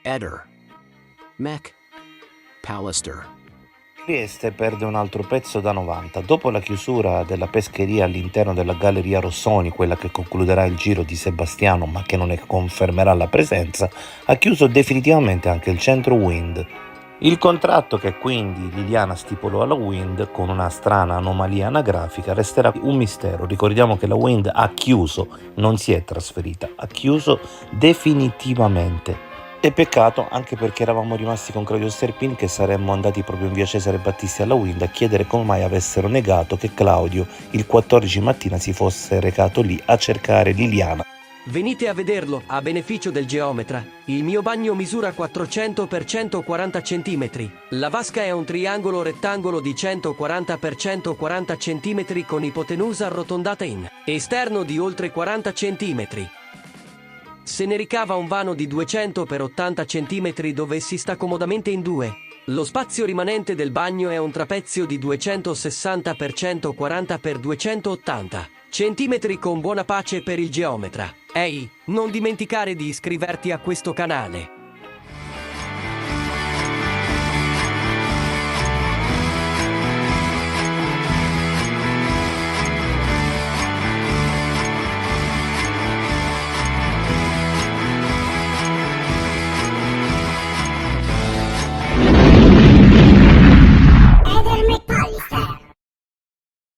Eder. Mac. Pallister. Trieste perde un altro pezzo da 90. Dopo la chiusura della pescheria all'interno della Galleria Rossoni, quella che concluderà il giro di Sebastiano ma che non ne confermerà la presenza, ha chiuso definitivamente anche il centro Wind. Il contratto che quindi Liliana stipulò alla Wind, con una strana anomalia anagrafica, resterà un mistero. Ricordiamo che la Wind ha chiuso, non si è trasferita, ha chiuso definitivamente. E peccato, anche perché eravamo rimasti con Claudio Sterpin, che saremmo andati proprio in via Cesare Battisti alla Wind a chiedere come mai avessero negato che Claudio il 14 mattina si fosse recato lì a cercare Liliana. Venite a vederlo, a beneficio del geometra. Il mio bagno misura 400 x 140 cm. La vasca è un triangolo rettangolo di 140 x 140 cm con ipotenusa arrotondata in esterno di oltre 40 cm. Se ne ricava un vano di 200 x 80 cm dove si sta comodamente in due. Lo spazio rimanente del bagno è un trapezio di 260 x 140 x 280 cm con buona pace per il geometra. Ehi, non dimenticare di iscriverti a questo canale.